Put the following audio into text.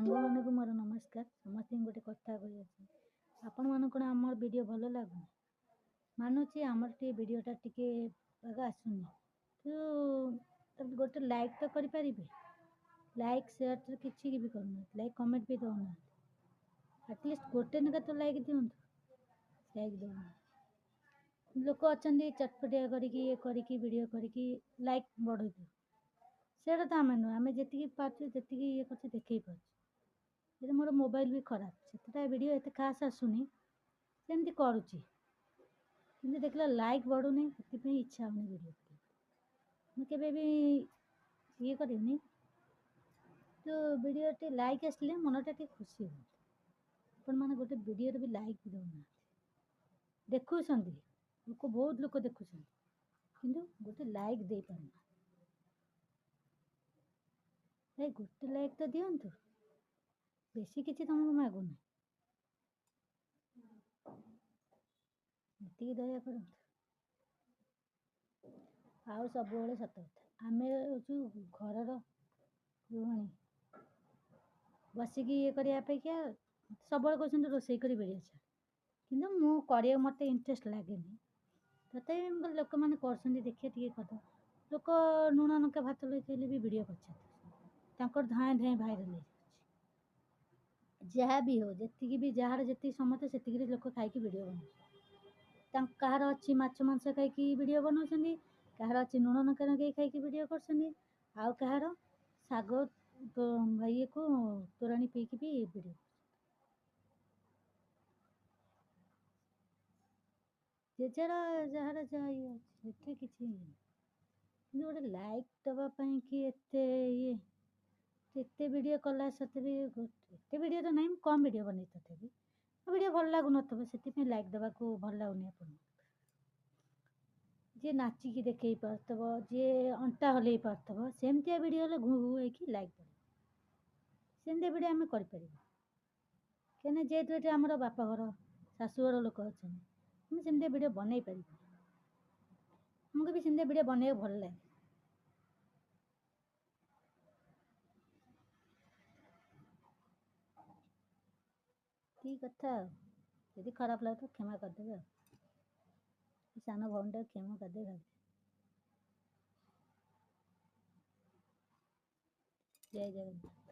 ସାଙ୍ଗମାନଙ୍କୁ ମୋର ନମସ୍କାର। ସମସ୍ତଙ୍କୁ ଗୋଟେ କଥା କହିଅଛି, ଆପଣମାନଙ୍କୁ କ'ଣ ଆମର ଭିଡ଼ିଓ ଭଲ ଲାଗୁନି? ମାନୁଛି ଆମର ଟିକେ ଭିଡ଼ିଓଟା ଟିକେ ବାଗ ଆସୁନି, କିନ୍ତୁ ଗୋଟେ ଲାଇକ୍ ତ କରିପାରିବେ। ଲାଇକ୍ ସେୟାର ତ କିଛି ବି କରୁନାହାନ୍ତି, ଲାଇକ୍ କମେଣ୍ଟ ବି ଦେଉନାହାନ୍ତି। ଆଟଲିଷ୍ଟ ଗୋଟେ ନେଖା ତ ଲାଇକ୍ ଦିଅନ୍ତୁ। ଲାଇକ୍ ଦେଉନାହାନ୍ତି। ଲୋକ ଅଛନ୍ତି ଚଟପଟିଆ କରିକି ଇଏ କରିକି ଭିଡ଼ିଓ କରିକି ଲାଇକ୍ ବଢ଼େଇ ଦିଅ। ସେଇଟା ତ ଆମେ ନୁହେଁ, ଆମେ ଯେତିକି ପାରୁଛୁ ଯେତିକି ଇଏ କରୁଛୁ ଦେଖେଇ ପାରୁଛୁ। ଯଦି ମୋର ମୋବାଇଲ ବି ଖରାପ, ସେଥିଟା ଭିଡ଼ିଓ ଏତେ ଖାସ୍ ଆସୁନି, ସେମିତି କରୁଛି। କିନ୍ତୁ ଦେଖିଲା ଲାଇକ୍ ବଢ଼ୁନି, ସେଥିପାଇଁ ଇଚ୍ଛା ହେଉନି ଭିଡ଼ିଓ କରିବାକୁ। ମୁଁ କେବେ ବି ଇଏ କରିବିନି, ତ ଭିଡ଼ିଓଟି ଲାଇକ୍ ଆସିଲେ ମନଟା ଟିକେ ଖୁସି ହୁଅନ୍ତା। ଆପଣମାନେ ଗୋଟେ ଭିଡ଼ିଓରେ ବି ଲାଇକ୍ ବି ଦେଉନାହାନ୍ତି। ଦେଖୁଛନ୍ତି ଲୋକ, ବହୁତ ଲୋକ ଦେଖୁଛନ୍ତି, କିନ୍ତୁ ଗୋଟେ ଲାଇକ୍ ଦେଇପାରୁନାହାନ୍ତି। ଭାଇ ଗୋଟେ ଲାଇକ୍ ତ ଦିଅନ୍ତୁ, ବେଶୀ କିଛି ତମକୁ ମାଗୁନି, ଏତିକି ଦୟା କରନ୍ତୁ। ଆଉ ସବୁବେଳେ ସତ କଥା, ଆମେ ହେଉଛୁ ଘରର ଗୃହିଣୀ। ବସିକି ଇଏ କରିବା ଅପେକ୍ଷା ସବୁବେଳେ କହୁଛନ୍ତି ରୋଷେଇ କରି ଭିଡ଼ିଓ ଛାଡ଼, କିନ୍ତୁ ମୁଁ କରିବାକୁ ମୋତେ ଇଣ୍ଟରେଷ୍ଟ ଲାଗେନି। ତଥାପି ମୁଁ କହିଲି ଲୋକମାନେ କରୁଛନ୍ତି, ଦେଖିବା ଟିକେ କରିଦେବା। ଲୋକ ଲୁଣ ଲଙ୍କା ଭାତ ଲଗେଇଲେ ବି ଭିଡ଼ିଓ କରୁଛନ୍ତି, ତାଙ୍କର ଧାଏଁ ଧାଏଁ ଭାଇରାଲ୍ ହେଇଯାଉଛି। ଯାହା ବି ହଉ, ଯେତିକି ବି ଯାହାର ଯେତିକି ସମସ୍ତେ ସେତିକିରେ ଲୋକ ଖାଇକି ଭିଡ଼ିଓ ବନାଉଛନ୍ତି। କାହାର ଅଛି ମାଛ ମାଂସ ଖାଇକି ଭିଡ଼ିଓ ବନାଉଛନ୍ତି, କାହାର ଅଛି ଲୁଣ ଲଙ୍କା ଲଗେଇ ଖାଇକି ଭିଡ଼ିଓ କରୁଛନ୍ତି, ଆଉ କାହାର ଶାଗ ଇଏକୁ ତୋରାଣି ପିଇକି ବି ଭିଡ଼ିଓ। ଯାହାର ଯାହା ଇଏ ଅଛି, ଏଥିରେ କିଛି ଇଏ ନାହିଁ। କିନ୍ତୁ ଗୋଟେ ଲାଇକ୍ ଦେବା ପାଇଁ କି ଏତେ ଇଏ, ଏତେ ଭିଡ଼ିଓ କଲା ସତ୍ତ୍ୱେ ବି ଏତେ ଭିଡ଼ିଓ ତ ନାହିଁ, ମୁଁ କମ୍ ଭିଡ଼ିଓ ବନେଇ, ତଥାପି ଭିଡ଼ିଓ ଭଲ ଲାଗୁନଥିବ, ସେଥିପାଇଁ ଲାଇକ୍ ଦେବାକୁ ଭଲ ଲାଗୁନି ଆପଣଙ୍କୁ। ଯିଏ ନାଚିକି ଦେଖେଇ ପାରୁଥିବ, ଯିଏ ଅଣ୍ଟା ହଲେଇ ପାରୁଥିବ, ସେମିତିଆ ଭିଡ଼ିଓ ହେଲେ ଘୁ ଘୁ ହେଇକି ଲାଇକ୍ ଦେବ। ସେମିତିଆ ଭିଡ଼ିଓ ଆମେ କରିପାରିବୁ, କାହିଁକିନା ଯେହେତୁ ଏଠି ଆମର ବାପଘର ଶାଶୁଘର ଲୋକ ଅଛନ୍ତି, ଆମେ ସେମିତିଆ ଭିଡ଼ିଓ ବନେଇ ପାରିବୁ। ଆମକୁ ବି ସେମିତିଆ ଭିଡ଼ିଓ ବନେଇବାକୁ ଭଲ ଲାଗେ। ଠିକ୍ କଥା ଆଉ, ଯଦି ଖରାପ ଲାଗୁଥିବ କ୍ଷମା କରିଦେବେ ଆଉ। ସାନ ଭଉଣୀଟାକୁ କ୍ଷମା କରିଦେବେ ଭାବି। ଜୟ ଜଗନ୍ନାଥ।